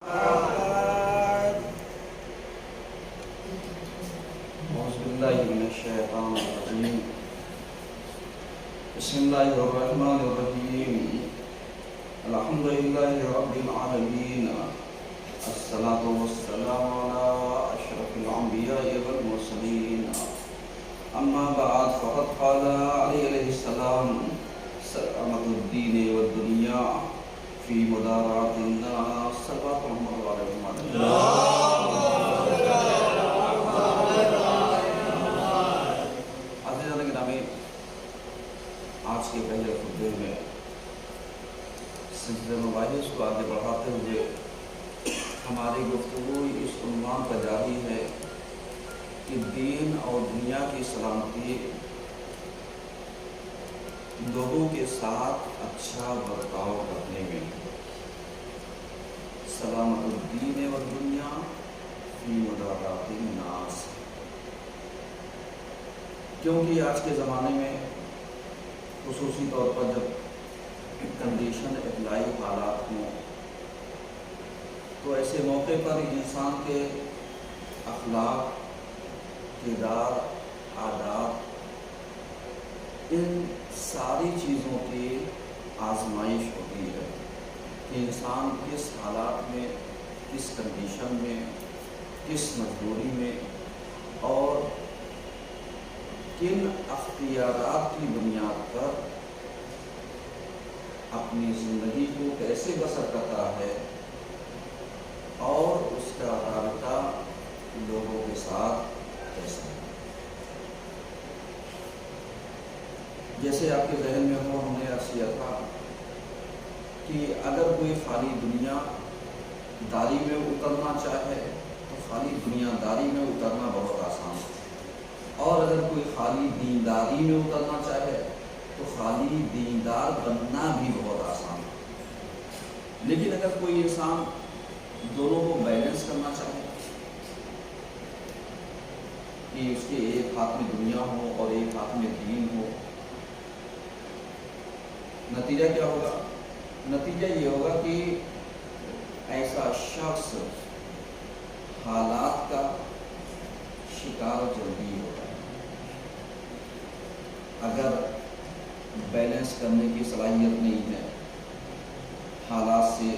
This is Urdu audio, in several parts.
بسم الله الرحمن الرحيم الحمد لله رب العالمين الصلاة والسلام على أشرف الأنبياء والمرسلين أما بعد فقد قال عليه السلام سلامة الدين والدنيا في مدارات الناس صلوات محمد وعلى آج کے پہلے خطبے میں سلسلہ مباحث کو آگے بڑھاتے ہوئے ہماری گفتگو اس عنوان پر جاری ہے کہ دین اور دنیا کی سلامتی لوگوں کے ساتھ اچھا برتاؤ کرنے میں سلامت الدین والدنیا فی مدارات الناس، کیونکہ آج کے زمانے میں خصوصی طور پر جب کنڈیشن اپلائی حالات ہوں تو ایسے موقع پر انسان کے اخلاق، کردار، عادات، ان ساری چیزوں کی آزمائش ہوتی ہے کہ انسان کس حالات میں، کس کنڈیشن میں، کس مجبوری میں اور کن اختیارات کی بنیاد پر اپنی زندگی کو کیسے بسر کرتا ہے اور اس کا رابطہ لوگوں کے ساتھ کیسا ہے۔ جیسے آپ کے ذہن میں ہو، ہم نے عرض کیا تھا کہ اگر کوئی خالی دنیا داری میں اترنا چاہے تو خالی دنیا داری میں اترنا بہت آسان ہے، اور اگر کوئی خالی دینداری میں اترنا چاہے تو خالی دیندار بننا بھی بہت آسان ہے۔ لیکن اگر کوئی انسان دونوں کو بیلنس کرنا چاہے کہ اس کے ایک ہاتھ میں دنیا ہو اور ایک ہاتھ میں دین ہو، نتیجہ کیا ہوگا؟ نتیجہ یہ ہوگا کہ ایسا شخص حالات کا شکار جلدی ہوتا ہے۔ اگر بیلنس کرنے کی صلاحیت نہیں ہے، حالات سے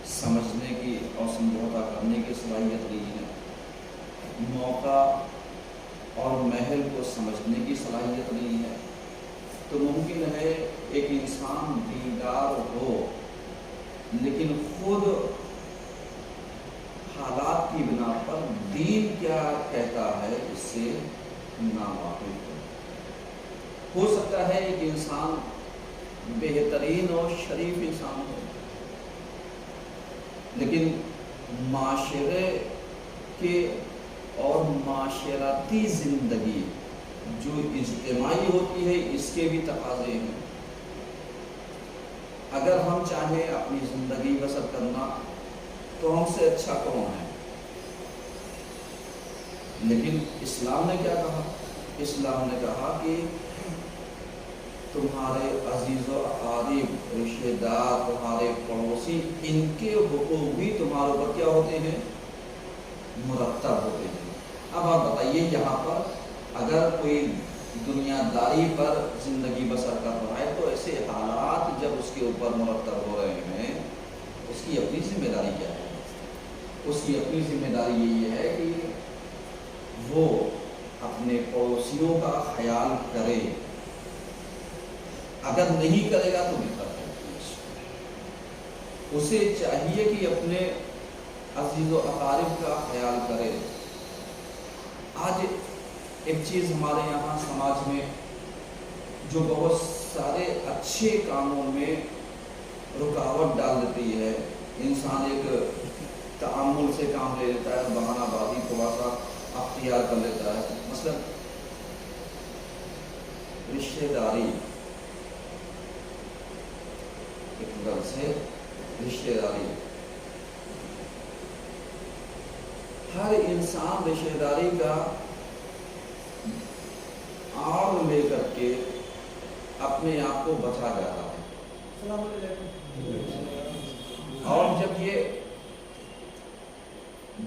سمجھنے کی اور سمجھوتا کرنے کی صلاحیت نہیں ہے، موقع اور محل کو سمجھنے کی صلاحیت نہیں ہے، تو ممکن ہے ایک انسان دیندار ہو لیکن خود حالات کی بنا پر دین کیا کہتا ہے اس سے ناواقف ہو سکتا ہے ایک انسان بہترین اور شریف انسان ہو، لیکن معاشرے کے اور معاشرتی زندگی جو اجتماعی ہوتی ہے اس کے بھی تقاضے ہیں۔ اگر ہم چاہیں اپنی زندگی بسر کرنا تو ہم سے اچھا کون ہے؟ لیکن اسلام نے کیا کہا؟ اسلام نے کہا کہ تمہارے عزیز و اقارب، رشتہ دار، تمہارے پڑوسی، ان کے حقوق بھی تمہارے اوپر کیا ہوتے ہیں؟ مرتب ہوتے ہیں۔ اب آپ بتائیے، یہاں پر اگر کوئی دنیا داری پر زندگی بسر کر رہا ہے تو ایسے حالات جب اس کے اوپر مرتب ہو رہے ہیں، اس کی اپنی ذمہ داری کیا ہے؟ اس کی اپنی ذمہ داری یہی ہے کہ وہ اپنے پڑوسیوں کا خیال کرے، اگر نہیں کرے گا تو بہتر ہے۔ اسے چاہیے کہ اپنے عزیز و اقارب کا خیال کرے۔ آج ایک چیز ہمارے یہاں سماج میں جو بہت سارے اچھے کاموں میں رکاوٹ ڈال دیتی ہے، انسان ایک تعامل سے کام لے لیتا ہے، بہانہ بازی تھوڑا سا اختیار کر لیتا ہے، مثلا رشتہ داری ایک لفظ ہے، رشتہ داری۔ ہر انسان رشتہ داری کا آڑ لے کر کے اپنے آپ کو بچا جاتا ہے، اور جب یہ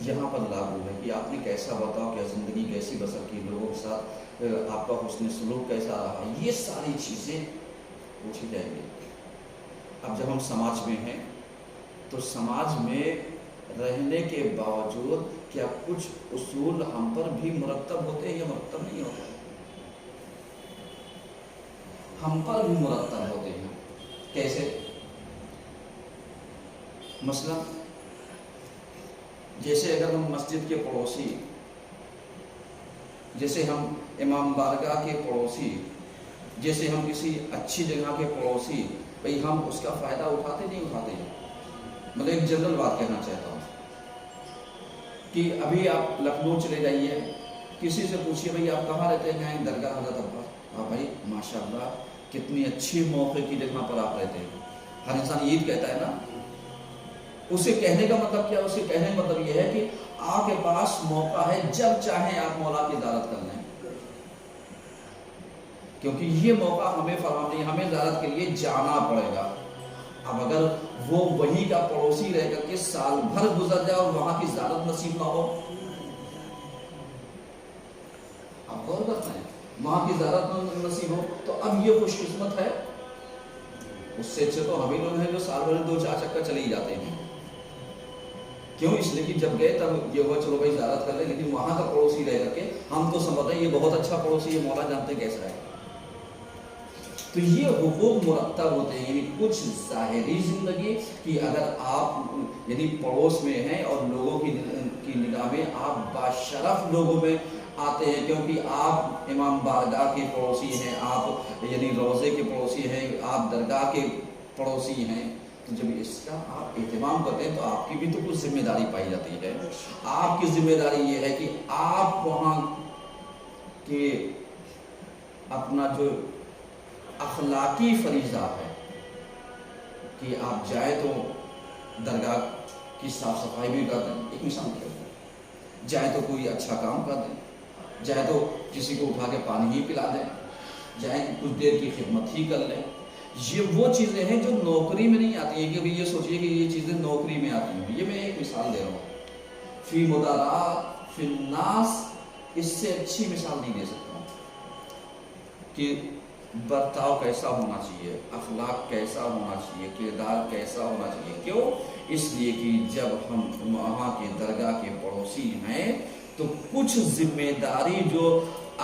یہاں پر لاگو ہے کہ آپ نے کیسا بتاؤ، کیا زندگی کیسی بسر کی، لوگوں کے ساتھ آپ کا حسن سلوک کیسا رہا، یہ ساری چیزیں پوچھی جائیں گی۔ اب جب ہم سماج میں ہیں تو سماج میں رہنے کے باوجود کیا کچھ اصول ہم پر بھی مرتب ہوتے ہیں یا مرتب نہیں ہوتے؟ ہم پر بھی مرتب ہوتے ہیں۔ کیسے؟ مثلا جیسے اگر ہم مسجد کے پڑوسی، جیسے ہم امام بارگاہ کے پڑوسی، جیسے ہم کسی اچھی جگہ کے پڑوسی، بھئی ہم اس کا فائدہ اٹھاتے نہیں اٹھاتے ہیں؟ مطلب ایک جنرل بات کہنا چاہتا ہوں کہ ابھی آپ لکھنؤ چلے جائیے، کسی سے پوچھیے بھئی آپ کہاں رہتے ہیں؟ درگاہ حضرت عباس۔ ہاں بھائی ماشاءاللہ کتنی اچھی موقع کی جگہ پر آپ رہتے ہیں۔ ہر انسان عید کہتا ہے نا، اسے کہنے کا مطلب کیا؟ اسے کہنے کا مطلب یہ ہے کہ آپ کے پاس موقع ہے، جب چاہیں آپ مولا کی زیارت کر لیں، کیونکہ یہ موقع ہمیں فراہم نہیں، ہمیں زیارت کے لیے جانا پڑے گا۔ اب اگر وہ وہی کا پڑوسی رہ کر کے سال بھر گزر جائے اور وہاں کی زیارت نصیب نہ ہو، آپ غور کرتے ہیں، وہاں کی زیارت نصیب ہو تو اب یہ خوش قسمت ہے۔ اس سے اچھے تو ہمیں لوگ ہیں جو سال بھر 2-4 چکر چلے ہی جاتے ہیں۔ کیوں؟ اس لیے کہ جب گئے تب یہ ہوا چلو بھائی زیارت کر لیں، لیکن وہاں کا پڑوسی رہ کر کے ہم تو سمجھ رہے ہیں یہ بہت اچھا پڑوسی ہے، مولا جانتے کیسا ہے۔ تو یہ حقوق مرتب ہوتے ہیں، یعنی کچھ ظاہری زندگی کہ اگر آپ یعنی پڑوس میں ہیں اور لوگوں کی نگاہ میں آپ باشرف لوگوں میں آتے ہیں، کیونکہ آپ امام بارگاہ کے پڑوسی ہیں، آپ یعنی روضے کے پڑوسی ہیں، آپ درگاہ کے پڑوسی ہیں، تو جب اس کا آپ اہتمام کرتے ہیں تو آپ کی بھی تو کچھ ذمہ داری پائی جاتی ہے۔ آپ کی ذمہ داری یہ ہے کہ آپ وہاں کے اپنا جو اخلاقی فریضہ ہے کہ آپ جائیں تو درگاہ کی صاف صفائی بھی کر دیں، ایک مثال کے طور، جائیں تو کوئی اچھا کام کر دیں، جائیں تو کسی کو اٹھا کے پانی ہی پلا دیں، جائیں کچھ دیر کی خدمت ہی کر لیں۔ یہ وہ چیزیں ہیں جو نوکری میں نہیں آتی ہیں کہ یہ سوچیے کہ یہ چیزیں نوکری میں آتی ہیں۔ یہ میں ایک مثال دے رہا ہوں، فی مدارات فی الناس، اس سے اچھی مثال نہیں دے سکتا کہ برتاؤ کیسا ہونا چاہیے، اخلاق کیسا ہونا چاہیے، کردار کیسا ہونا چاہیے۔ کیوں؟ اس لیے کہ جب ہم وہاں کے درگاہ کے پڑوسی ہیں تو کچھ ذمہ داری جو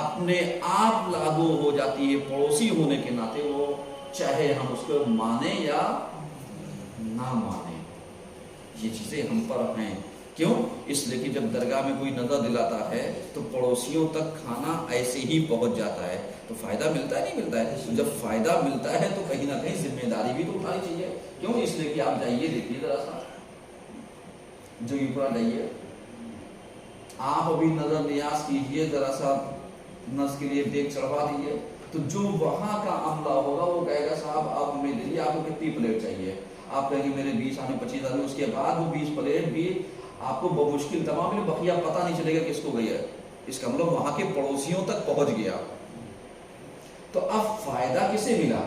اپنے آپ لاگو ہو جاتی ہے پڑوسی ہونے کے ناطے، وہ چاہے ہم اس کو مانیں یا نہ مانیں، یہ چیزیں ہم پر ہیں۔ کیوں؟ اس لیے کہ جب درگاہ میں کوئی نظر دلاتا ہے تو پڑوسیوں تک کھانا ایسے ہی پہنچ جاتا ہے، تو فائدہ ملتا ہے نہیں ملتا ہے؟ جب فائدہ ملتا ہے تو کہیں نہ کہیں ذمہ داری بھی تو اٹھانی چاہیے۔ کیوں؟ اس لیے کہ آپ جائیے دیکھیے ذرا سا، جو اوپر جائیے، آپ ابھی نظر نیاز کیجیے، ذرا سا نس کے لیے دیکھ چڑھوا دیجیے، تو جو وہاں کا عملہ ہوگا وہ کہے گا صاحب آپ ہمیں دیجیے، آپ کو کتنی پلیٹ چاہیے؟ آپ کہیں گے میرے 20 آنے 25 آنے، اس کے بعد وہ 20 پلیٹ بھی آپ کو بمشکل تمام بقیہ پتہ نہیں چلے گا کس کو گئی ہے، اس کا مطلب وہاں کے پڑوسیوں تک پہنچ گیا۔ تو اب فائدہ کسے ملا؟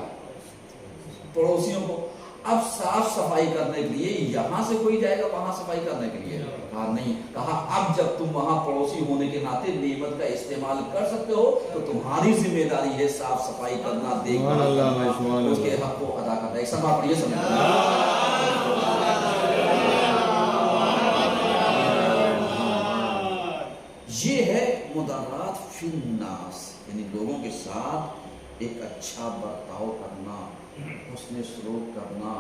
پڑوسیوں کو۔ اب صاف صفائی کرنے کے لیے یہاں سے کوئی جائے گا وہاں صفائی کرنے کے لیے؟ کہا نہیں، کہا اب جب تم وہاں پڑوسی ہونے کے ناطے نعمت کا استعمال کر سکتے ہو تو تمہاری ذمہ داری ہے صاف صفائی کرنا، دیکھنا، اس کے حق کو ادا کرنا۔ ایک سمجھ پڑھیے یہ ہے مدارات فی الناس، یعنی لوگوں کے ساتھ ایک اچھا برتاؤ کرنا، حسن سلوک کرنا،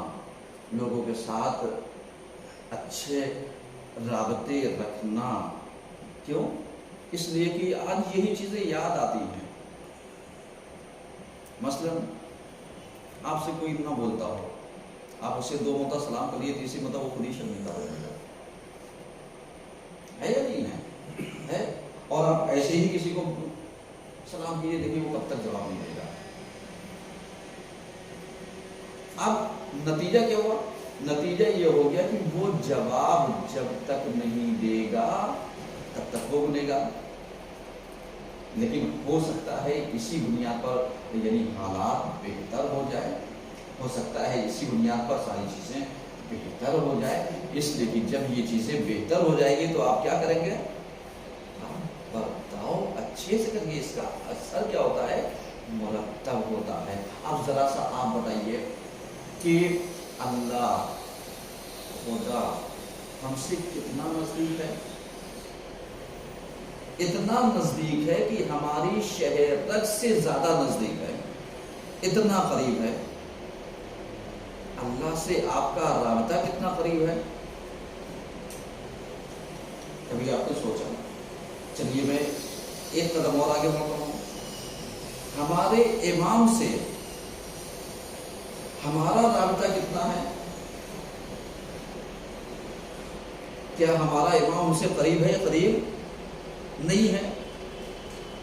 لوگوں کے ساتھ اچھے رابطے رکھنا۔ کیوں؟ اس لیے کہ آج یہی چیزیں یاد آتی ہیں۔ مثلا آپ سے کوئی نہ بولتا ہو، آپ اسے 2 مرتبہ سلام کریے، تیسری مرتبہ وہ خود ہی شرمندہ ہو جائے گا، ہے یا نہیں ہے؟ اور آپ ایسے ہی کسی کو سلام کیجیے، دیکھیے وہ کب تک جواب نہیں دے گا۔ اب نتیجہ کیا ہوا؟ نتیجہ یہ ہو گیا کہ وہ جواب جب تک نہیں دے گا تب تک وہ بنے گا، لیکن ہو سکتا ہے اسی بنیاد پر یعنی حالات بہتر ہو جائے، ہو سکتا ہے اسی بنیاد پر ساری چیزیں بہتر ہو جائے. اس لیے کہ جب یہ چیزیں بہتر ہو جائے گی تو آپ کیا کریں گے؟ آپ برتاؤ اچھے سے کریں گے. اس کا اثر کیا ہوتا ہے؟ مرتب ہوتا ہے. اب ذرا سا آپ بتائیے کہ اللہ خدا ہم سے کتنا نزدیک ہے؟ اتنا نزدیک ہے کہ ہماری شہرت سے زیادہ نزدیک ہے، اتنا قریب ہے. اللہ سے آپ کا رابطہ کتنا قریب ہے؟ کبھی آپ نے سوچا؟ چلیے میں ایک قدم اور آگے بڑھتا ہوں. ہمارے امام سے ہمارا رابطہ کتنا ہے؟ کیا ہمارا امام ہم سے قریب ہے؟ قریب نہیں ہے.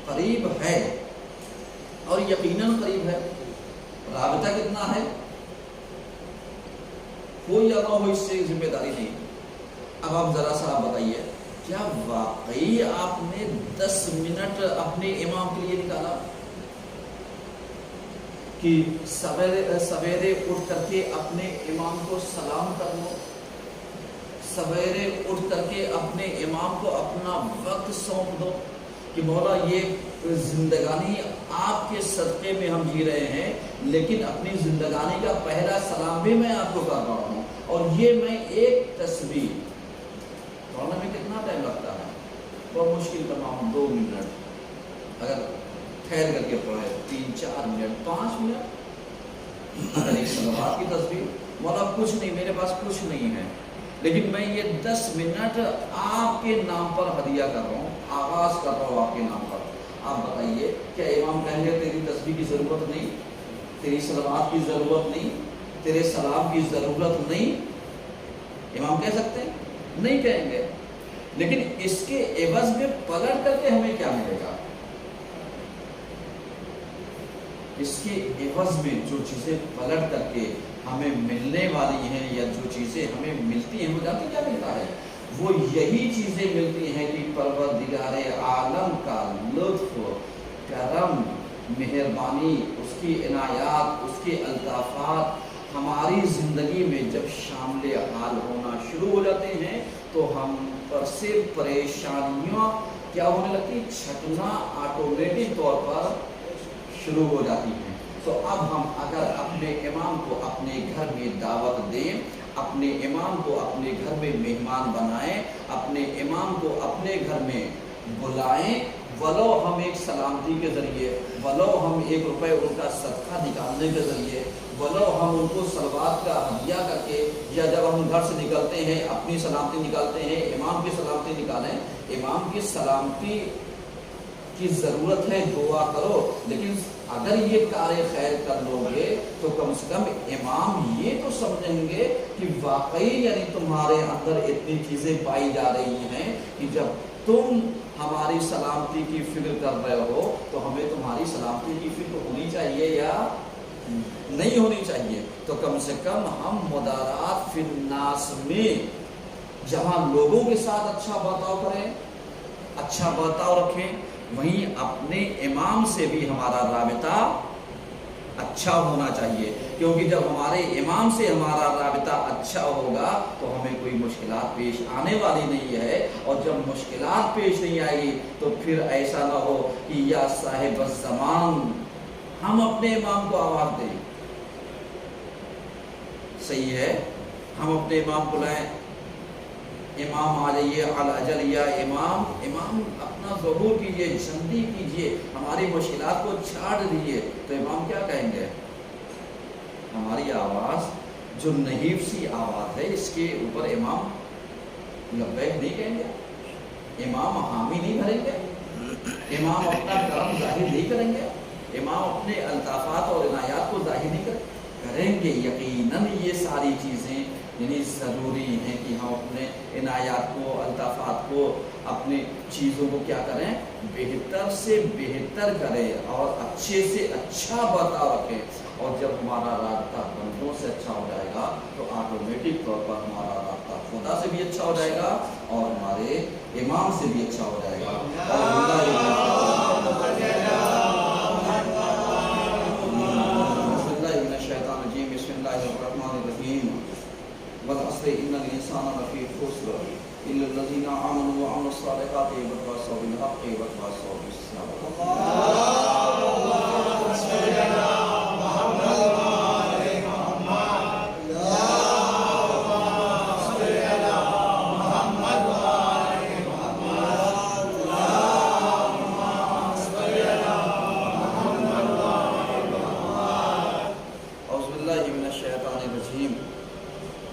قریب ہے اور یقیناً قریب ہے. رابطہ کتنا ہے؟ کوئی یا نہ ہو اس سے ذمہ داری نہیں. اب آپ ذرا سا آپ بتائیے، کیا واقعی آپ نے 10 منٹ اپنے امام کے لیے نکالا کہ سویرے اٹھ کر کے اپنے امام کو سلام کر لو، سویرے اٹھ کر کے اپنے امام کو اپنا وقت سونپ دو کہ مولا یہ زندگانی آپ کے صدقے میں ہم جی رہے ہیں، لیکن اپنی زندگانی کا پہلا سلام بھی میں آپ کو کر رہا ہوں، اور یہ میں ایک تسبیح پڑھنے میں کتنا ٹائم لگتا ہے؟ بہت مشکل تمام 2 منٹ. اگر ٹھہر کر کے پڑھے 3-4 منٹ 5 منٹ. اگر ایک صلوات کی تسبیح، مولا کچھ نہیں، میرے پاس کچھ نہیں ہے، لیکن میں یہ 10 منٹ آپ کے نام پر ہدیہ کر رہا ہوں، آغاز کر رہا ہوں آپ کے نام پر. آپ بتائیے کیا امام کہیں گے تیری تسبیح کی ضرورت نہیں، تیری صلوات کی ضرورت نہیں، تیرے سلام کی ضرورت نہیں؟ امام کہہ سکتے ہیں؟ نہیں کہیں گے. لیکن اس کے عوض میں پلٹ کر کے ہمیں کیا ملے گا؟ اس کے عوض میں جو چیزیں پلٹ کر کے ہمیں ملنے والی ہیں، یا جو چیزیں ہمیں ملتی ہیں، وہ جانتے کیا ملتا ہے؟ وہ یہی چیزیں ملتی ہیں کہ پروردگار عالم کا لطف، کرم، مہربانی، اس کی عنایات، اس کے الطافات ہماری زندگی میں جب شامل حال ہونا شروع ہو جاتے ہیں تو ہم پر سے پریشانیاں کیا ہونے لگتی؟ چھٹنا آٹومیٹک طور پر شروع ہو جاتی ہیں. تو اب ہم اگر اپنے امام کو اپنے گھر میں دعوت دیں، اپنے امام کو اپنے گھر میں مہمان بنائیں، اپنے امام کو اپنے گھر میں بلائیں، ولو ہم ایک سلامتی کے ذریعے، ولو ہم 1 روپے ان کا صدقہ نکالنے کے ذریعے، ولو ہم ان کو صلوات کا ہدیہ کر کے، یا جب ہم گھر سے نکلتے ہیں اپنی سلامتی نکالتے ہیں، امام کی سلامتی نکالیں. امام کی سلامتی کی ضرورت ہے، دعا کرو، لیکن اگر یہ کار خیر کر لو گے تو کم سے کم امام یہ تو سمجھیں گے کہ واقعی یعنی تمہارے اندر اتنی چیزیں پائی جا رہی ہیں کہ جب تم ہماری سلامتی کی فکر کر رہے ہو تو ہمیں تمہاری سلامتی کی فکر ہونی چاہیے یا نہیں ہونی چاہیے. تو کم سے کم ہم مدارات فی الناس میں جہاں لوگوں کے ساتھ اچھا برتاؤ کریں، اچھا برتاؤ رکھیں، وہیں اپنے امام سے بھی ہمارا رابطہ اچھا ہونا چاہیے. کیونکہ جب ہمارے امام سے ہمارا رابطہ اچھا ہوگا تو ہمیں کوئی مشکلات پیش آنے والی نہیں ہے، اور جب مشکلات پیش نہیں آئے گی تو پھر ایسا نہ ہو کہ یا صاحب الزمان ہم اپنے امام کو آواز دیں. صحیح ہے، ہم اپنے امام کو لائیں، امام آ جائیے علاجل، یا امام اپنا ظہور کیجئے، جلدی کیجئے، ہماری مشکلات کو چھاڑ دیجئے. تو امام کیا کہیں گے؟ ہماری آواز جو نحیف سی آواز ہے، اس کے اوپر امام لبیک نہیں کہیں گے، امام حامی نہیں بھریں گے، امام اپنا کرم ظاہر نہیں کریں گے، امام اپنے الطافات اور عنایات کو ظاہر نہیں کریں گے. یقیناً یہ ساری چیزیں یعنی ضروری ہیں کہ ہم اپنے عنایات کو، الطافات کو، اپنی چیزوں کو کیا کریں؟ بہتر سے بہتر کریں اور اچھے سے اچھا برتاؤ رکھیں. اور جب ہمارا رابطہ بندوں سے اچھا ہو جائے گا تو آٹومیٹک طور پر ہمارا رابطہ خدا سے بھی اچھا ہو جائے گا اور ہمارے امام سے بھی اچھا ہو جائے گا. بسم اللہ الرحمن الرحیم. والعصر ان الانسان لفی خسر الا الذین آمنوا وعملوا الصالحات وتواصوا بالحق وتواصوا بالصبر.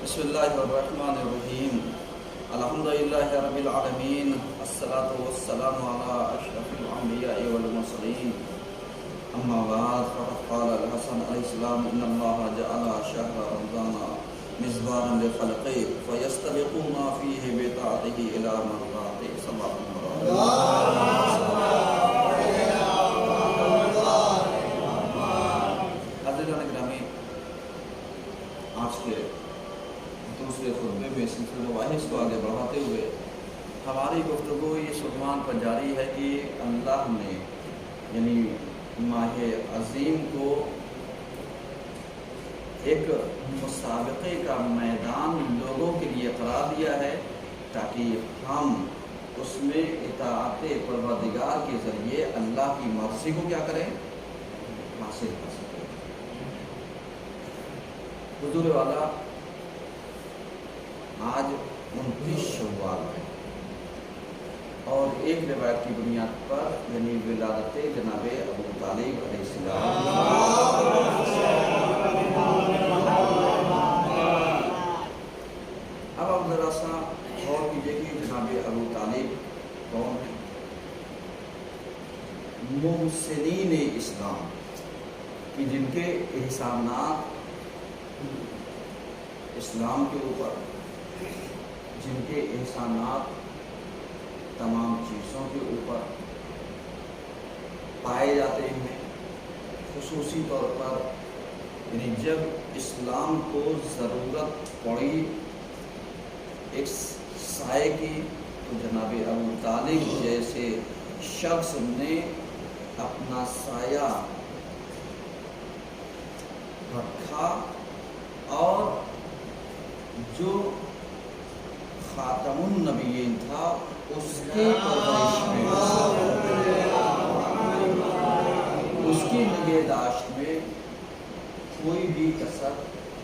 بسم اللہ الرحمن الرحیم. الحمدللہ رب العالمین، الصلاۃ والسلام علی اشرف الانبیاء والمرسلین. اما بعد فقد قال الحسن علیہ السلام ان اللہ جعل شہر رمضان مزبانا لخلقہ فیستبقون فیہ بطاعتہ الی مرضاتہ. صلی اللہ آج کے دوسرے خطبے میں سلسلہ واحد کو آگے بڑھاتے ہوئے ہماری گفتگو اس عنوان پر جاری ہے کہ اللہ نے یعنی ماہ عظیم کو ایک مسابقے کا میدان لوگوں کے لیے قرار دیا ہے تاکہ ہم اس میں اطاعت پروردگار کے ذریعے اللہ کی مرضی کو کیا کریں، حاصل کر سکیں. حضور والا آج 29 شوال ہے اور ایک روایت کی بنیاد پر یعنی ولادت جناب ابو طالب علیہ السلام. اب آپ ذرا سا غور کیجیے کہ جناب ابو طالب کون ہے؟ محسنین اسلام کہ جن کے احسانات اسلام کے اوپر، جن کے احسانات تمام چیزوں کے اوپر پائے جاتے ہیں. خصوصی طور پر یعنی جب اسلام کو ضرورت پڑی ایک سائے کی تو جناب ابو طالب جیسے شخص نے اپنا سایہ رکھا اور جو خاتم النبیین تھا اس کی پرورش میں، اس کی نگہداشت میں کوئی بھی کسر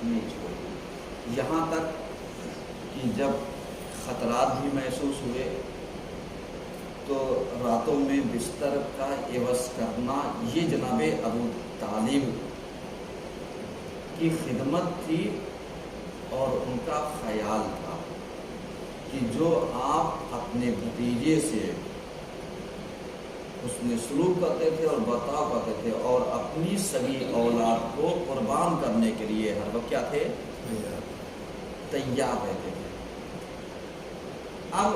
نہیں چھوڑی. یہاں تک کہ جب خطرات بھی محسوس ہوئے تو راتوں میں بستر کا عوض کرنا یہ جناب ابو طالب کی خدمت تھی اور ان کا خیال تھا کہ جو آپ اپنے بھتیجے سے حسن سلوک کرتے تھے اور برتاؤ کرتے تھے اور اپنی سگی اولاد کو قربان کرنے کے لیے ہر وقت کیا تھے، تیار رہتے تھے. اب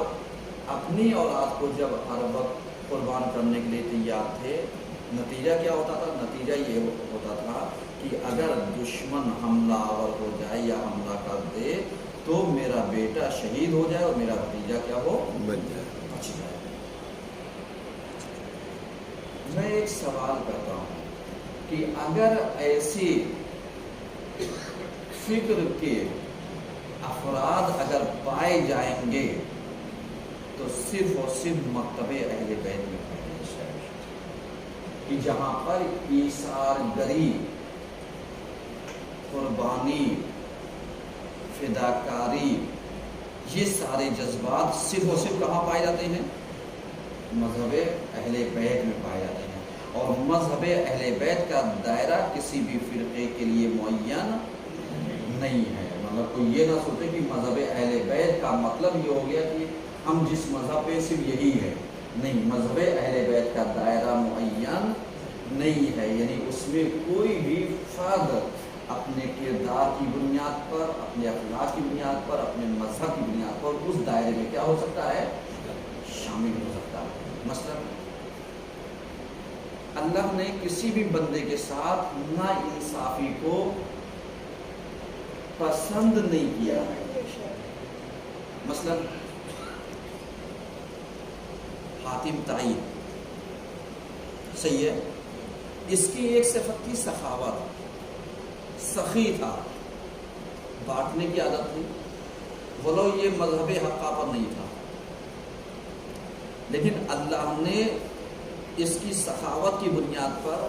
اپنی اولاد کو جب ہر وقت قربان کرنے کے لیے تیار تھے، نتیجہ کیا ہوتا تھا؟ نتیجہ یہ ہوتا تھا کہ اگر دشمن حملہ آور ہو جائے یا حملہ کر دے تو میرا بیٹا شہید ہو جائے اور میرا بھتیجا کیا ہو، بچ جائے. میں ایک سوال کرتا ہوں کہ اگر ایسی فکر کے افراد اگر پائے جائیں گے تو صرف اور صرف مکتب اہل بیت میں پائے جائیں گے کہ جہاں پر ایثار گری، قربانی، فداکاری، یہ سارے جذبات صرف اور صرف کہاں پائے جاتے ہیں؟ مذہب اہل بیت میں پائے جاتے ہیں. اور مذہب اہل بیت کا دائرہ کسی بھی فرقے کے لیے معین نہیں ہے. مطلب کوئی یہ نہ سوچے کہ مذہب اہل بیت کا مطلب یہ ہو گیا کہ ہم جس مذہب پہ صرف یہی ہے. نہیں، مذہب اہل بیت کا دائرہ معین نہیں ہے. یعنی اس میں کوئی بھی فرد اپنے کردار کی بنیاد پر، اپنے اخلاق کی بنیاد پر، اپنے مذہب کی بنیاد پر اس دائرے میں کیا ہو سکتا ہے، شامل ہو سکتا ہے. مثلا اللہ نے کسی بھی بندے کے ساتھ ناانصافی کو پسند نہیں کیا ہے. مثلا حاتم طائی صحیح ہے، اس کی ایک صفت تھی سخاوت، سخی تھا، بانٹنے کی عادت تھی. ولو یہ مذہب حقہ پر نہیں تھا، لیکن اللہ نے اس کی سخاوت کی بنیاد پر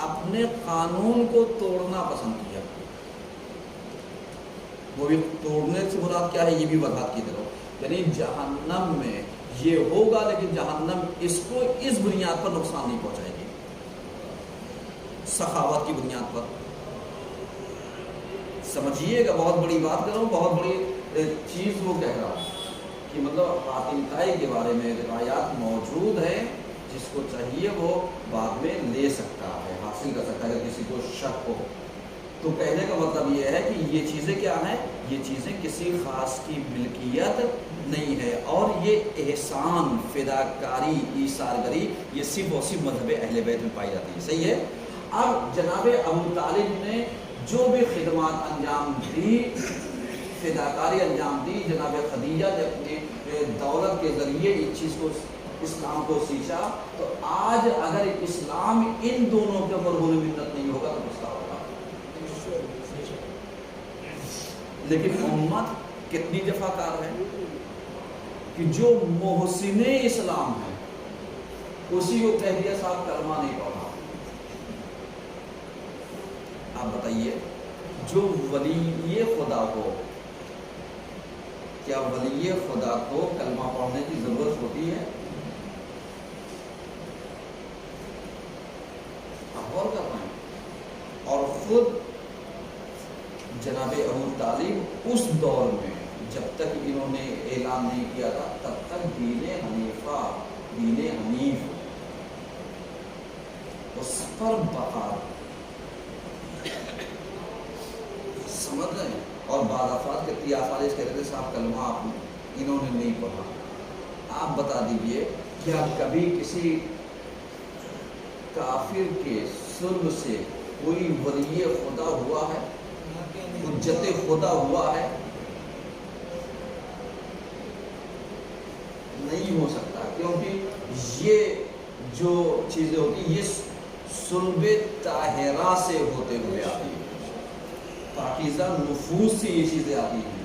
اپنے قانون کو توڑنا پسند کیا۔ وہ بھی توڑنے سے مراد کیا ہے، یہ بھی وضاحت کی طرف، یعنی جہنم میں یہ ہوگا لیکن جہنم اس کو اس بنیاد پر نقصان نہیں پہنچائے گی، سخاوت کی بنیاد پر۔ سمجھیے گا، بہت بڑی بات کر رہا ہوں، بہت بڑی چیز وہ کہہ رہا ہوں کہ مطلب حاتم طائی کے بارے میں روایات موجود ہیں، جس کو چاہیے وہ بعد میں لے سکتا ہے، حاصل کر سکتا ہے اگر کسی کو شک ہو۔ تو کہنے کا مطلب یہ ہے کہ یہ چیزیں کیا ہیں، یہ چیزیں کسی خاص کی ملکیت نہیں ہے، اور یہ احسان، فداکاری، ایثارگری یہ صرف اور صرف مذہب اہل بیت میں پائی جاتی ہے۔ صحیح ہے۔ اب جناب ابو طالب نے جو بھی خدمات انجام دی، فداکاری انجام دی، جناب خدیجہ نے اپنی دولت کے ذریعے اس چیز کو، اسلام کو سیچا، تو آج اگر اسلام ان دونوں کے اوپر غلو منت نہیں ہوگا تو کس کا ہوگا؟ لیکن امت کتنی دفعہ کار ہے کہ جو محسن اسلام ہے اسی کو کہہ دیا صاحب کلمہ نہیں پڑھا۔ آپ بتائیے، جو ولی خدا کو، کیا ولی خدا کو کلمہ پڑھنے کی ضرورت ہوتی ہے؟ آپ غور کر رہے ہیں۔ اور خود جناب ابو طالب اس دور میں جب تک انہوں نے اعلان نہیں کیا تھا تب تک دین حنیف اس پر بقا، سمجھ رہے ہیں؟ اور بعض افراد کتنی آفارش کہتے تھے صاحب کلمہ آپ انہوں نے نہیں پڑھا۔ آپ بتا دیجئے، کیا کبھی کسی کافر کے سلب سے کوئی ولی خدا ہوا ہے، حجت خدا ہوا ہے؟ نہیں ہو سکتا، کیونکہ یہ جو چیزیں ہوتی یہ سلب طاہرہ سے ہوتے ہوئے آتی ہیں، پاکیزہ نفوس سے یہ چیزیں آتی ہیں،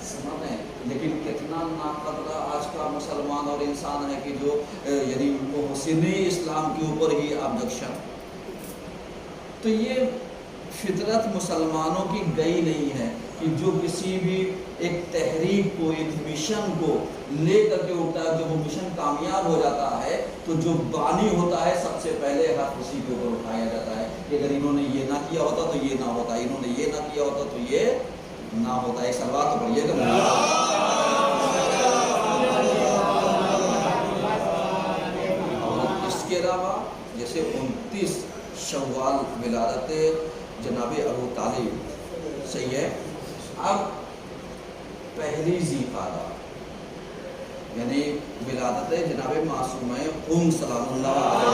سمجھ رہے ہیں؟ لیکن کتنا ناقدرہ آج کا مسلمان اور انسان ہے کہ جو یعنی محسن اسلام کے اوپر ہی آبجیکشن۔ تو یہ فطرت مسلمانوں کی گئی نہیں ہے کہ جو کسی بھی ایک تحریک کو، ایک مشن کو لے کر کے اٹھتا ہے، جب وہ مشن کامیاب ہو جاتا ہے تو جو بانی ہوتا ہے سب سے پہلے ہاتھ اسی کے اوپر اٹھایا جاتا ہے کہ اگر انہوں نے یہ نہ کیا ہوتا تو یہ نہ ہوتا، انہوں نے یہ نہ کیا ہوتا تو یہ نہ ہوتا۔ ایک سلوات تو پڑھیے گا۔ اور اس کے علاوہ جیسے 29 شوال ولادت جناب ابو طالب، صحیح ہے۔ اب پہلی ذی قعدہ یعنی ولادت جناب معصومہ قم سلام اللہ علیہ،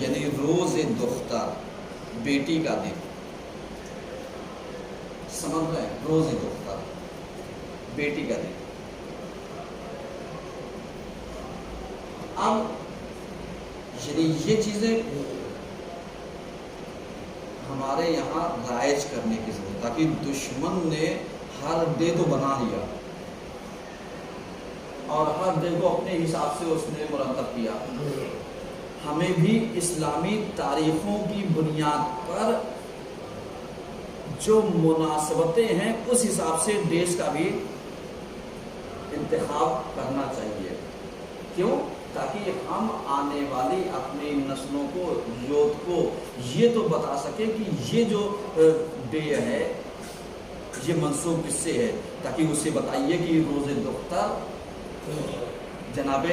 یعنی روز دختر، بیٹی کا دن، سمجھ رہے ہیں؟ روز دختر، بیٹی کا دن۔ اب یعنی یہ چیزیں ہمارے یہاں رائج کرنے کی ضرورت، تاکہ دشمن نے ہر ڈے تو بنا لیا اور ہر ڈے کو اپنے حساب سے اس نے مرتب کیا۔ ہمیں بھی اسلامی تاریخوں کی بنیاد پر جو مناسبتیں ہیں اس حساب سے ڈیز کا بھی انتخاب کرنا چاہیے۔ کیوں؟ تاکہ ہم آنے والی اپنی نسلوں کو، یوتھ کو یہ تو بتا سکیں کہ یہ جو ڈے ہے یہ منسوب کس سے ہے، تاکہ اسے بتائیے کہ روز دختر جناب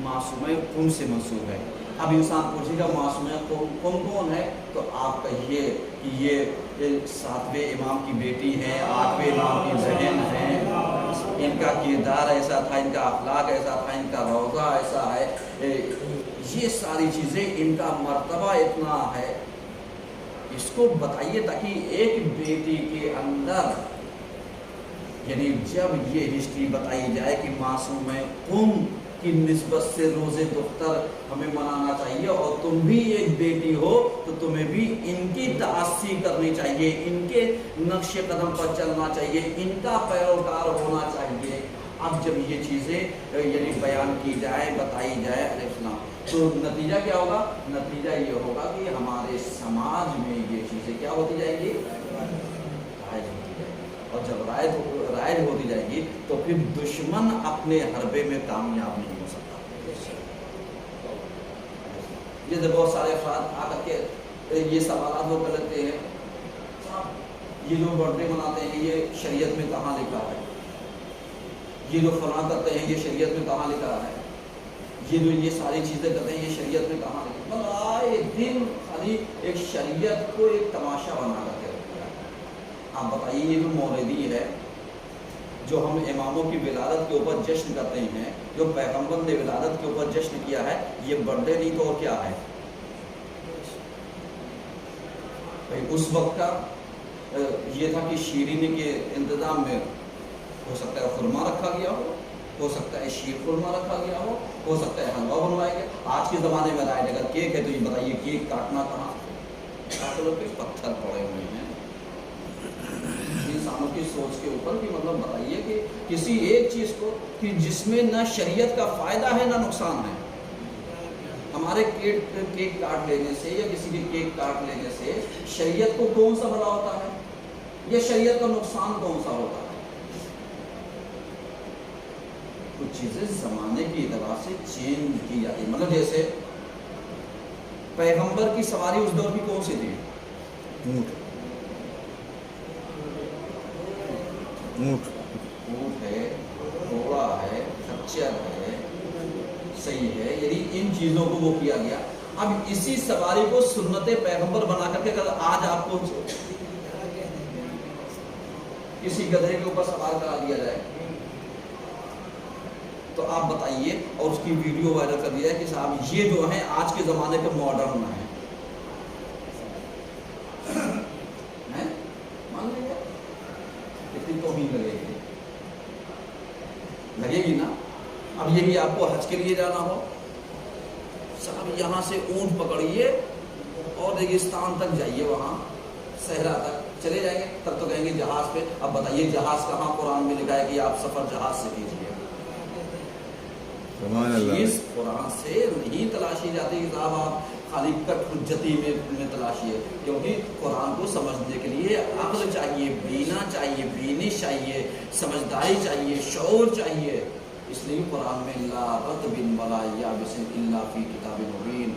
معصومہ قم سے منسوب ہے۔ اب انسان پوچھے گا معصومہ قم کون ہے، تو آپ کہیے کہ یہ 7ویں امام کی بیٹی ہے، 8ویں امام کی بہن ہے، ان کا کردار ایسا تھا، ان کا اخلاق ایسا تھا، ان کا روضہ ایسا ہے، یہ ساری چیزیں، ان کا مرتبہ اتنا ہے، اس کو بتائیے تاکہ ایک بیٹی کے اندر یعنی جب یہ ہسٹری بتائی جائے کہ معصومہ قم کی نسبت سے روز دختر ہمیں منانا چاہیے، اور تم بھی ایک بیٹی ہو تو تمہیں بھی ان کی تأسی کرنی چاہیے، ان کے نقش قدم پر چلنا چاہیے، ان کا پیروکار ہونا چاہیے۔ اب جب یہ چیزیں یعنی بیان کی جائے، بتائی جائے علیہ السلام، تو نتیجہ کیا ہوگا؟ نتیجہ یہ ہوگا کہ ہمارے سماج میں یہ چیزیں کیا ہوتی جائیں گی؟ رائج ہوتی جائیں گی، اور جب رائج ہوتی جائے گی تو پھر دشمن اپنے حربے میں کامیاب نہیں ہو سکتا۔ جیسے بہت سارے افراد آ کر کے یہ سوالات وہ کرتے ہیں، یہ جو برتھ ڈے مناتے ہیں یہ شریعت میں کہاں لکھا ہے؟ یہ جو فلاں کرتے ہیں یہ شریعت میں کہاں لکھا ہے؟ یہ جو یہ ساری چیزیں کرتے ہیں یہ شریعت میں کہاں لکھا ہے؟ مطلب آئے دن خالی ایک شریعت کو ایک تماشا بنا کر کے رکھ دیا۔ آپ بتائیے یہ جو مولدی ہے، جو ہم اماموں کی ولادت کے اوپر جشن کرتے ہیں، جو پیغمبر نے ولادت کے اوپر جشن کیا ہے، یہ برتھ ڈے نہیں تو اور کیا ہے؟ اس وقت کا یہ تھا کہ شیرینی کے انتظام میں ہو سکتا ہے خرما رکھا گیا ہو سکتا ہے شیر خرما رکھا گیا ہو سکتا ہے حلوہ بنوایا گیا۔ آج کے زمانے میں رائٹ اگر کیک ہے تو یہ بتائیے کیک کاٹنا کہاں؟ کاٹوں پہ پتھر پڑے ہوئے ہیں انسانوں کی سوچ کے اوپر، کہ مطلب بتائیے کہ کسی ایک چیز کو کہ جس میں نہ شریعت کا فائدہ ہے نہ نقصان ہے۔ ہمارے کیک کاٹ لینے سے یا کسی کے کیک کاٹ لینے سے شریعت کو کون سا بھلا ہوتا ہے یا شریعت کا نقصان کون سا ہوتا ہے؟ کچھ چیزیں زمانے کی اعتبار سے چینج کی جاتی ہے۔ مطلب جیسے پیغمبر کی سواری اس دور کی کون سی تھی؟ اونٹ ہے، گھوڑا ہے، خچر ہے، صحیح ہے، یعنی ان چیزوں کو وہ کیا گیا۔ اب اسی سواری کو سنت پیغمبر بنا کر کے اگر آج آپ کو کسی گدھے کے اوپر سوار کرا دیا جائے تو آپ بتائیے، اور اس کی ویڈیو وائرل کر دیا ہے کہ صاحب یہ جو ہیں آج کے زمانے کے ماڈرن ہیں، مان لیں گے کتنی توہین لگے گی نا؟ اب یہی آپ کو حج کے لیے جانا ہو، صاحب یہاں سے اونٹ پکڑیے اور ریگستان تک جائیے، وہاں صحرا تک چلے جائیں گے، تب تو کہیں گے جہاز پہ۔ اب بتائیے جہاز کہاں قرآن میں لکھا ہے کہ آپ سفر جہاز سے کیجیے؟ چیز قرآن سے نہیں تلاشی جاتی کہ صاحب آپ خالی کٹ حجتی میں تلاشی ہے، کیونکہ قرآن کو سمجھنے کے لیے عقل چاہیے، بینا چاہیے، بینش چاہیے، سمجھداری چاہیے، شعور چاہیے۔ اس لیے قرآن میں لا رطب ولا یابس الا فی کتاب مبین،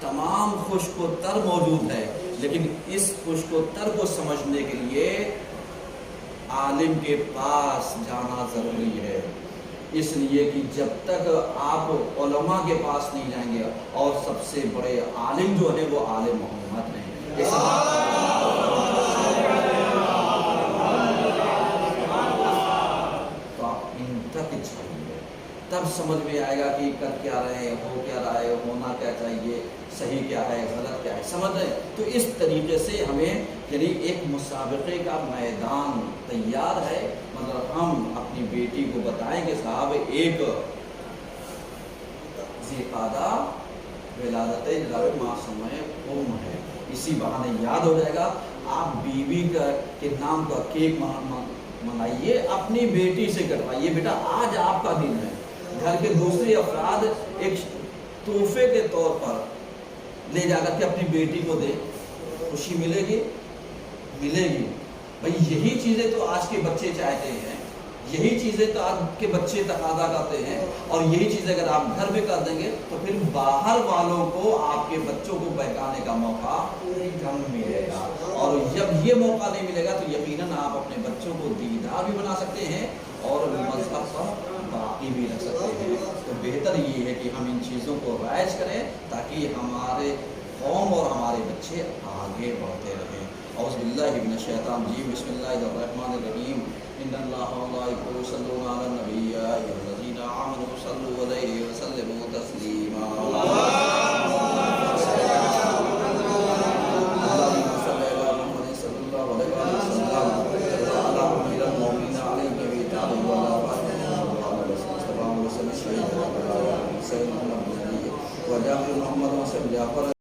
تمام خشک و تر موجود ہے، لیکن اس خشک و تر کو سمجھنے کے لیے عالم کے پاس جانا ضروری ہے۔ اس لیے کہ جب تک آپ علماء کے پاس نہیں جائیں گے، اور سب سے بڑے عالم جو ہے وہ عالم محمد ہیں، تو آپ ان تک جائیے، تب سمجھ میں آئے گا کہ کر کیا رہے، ہو کیا رہا ہے، ہونا کیا چاہیے، صحیح کیا ہے، غلط کیا ہے، سمجھ رہے ہیں؟ تو اس طریقے سے ہمیں یعنی ایک مسابقے کا میدان تیار ہے۔ مگر ہم اپنی بیٹی کو بتائیں کہ صاحب ایک ذیقعدہ ولادت معصومہ ہے، اسی بہانے یاد ہو جائے گا۔ آپ بیوی کے نام کا کیک منگائیے، اپنی بیٹی سے کٹوائیے، بیٹا آج آپ کا دن ہے۔ گھر کے دوسرے افراد ایک تحفے کے طور پر لے جا کر کے اپنی بیٹی کو دے، خوشی ملے گی؟ بھائی یہی چیزیں تو آج کے بچے چاہتے ہیں، یہی چیزیں تو آج کے بچے تقاضا کرتے ہیں، اور یہی چیزیں اگر آپ گھر میں کر دیں گے تو پھر باہر والوں کو آپ کے بچوں کو بہکانے کا موقع کم ملے گا، اور جب یہ موقع نہیں ملے گا تو یقیناً آپ اپنے بچوں کو دیندار بھی بنا سکتے ہیں اور مذہب پر باقی بھی رکھ سکتے ہیں۔ تو بہتر یہ ہے کہ ہم ان چیزوں کو رائج کریں تاکہ ہمارے قوم اور ہمارے بچے آگے بڑھتے رہیں۔ اعوذ باللہ من الشیطان الرجیم، بسم اللہ الرحمن الرحیم، ان اللہ و ملائکتہ یصلون علی النبی یا ایھا الذین آمنوا صلوا علیہ وسلموا تسلیما۔ اللهم صل علی محمد صلی اللہ علیہ وسلم وعلی آل المؤمنین علیہ وسلم وعلى محمد وسلم جعفر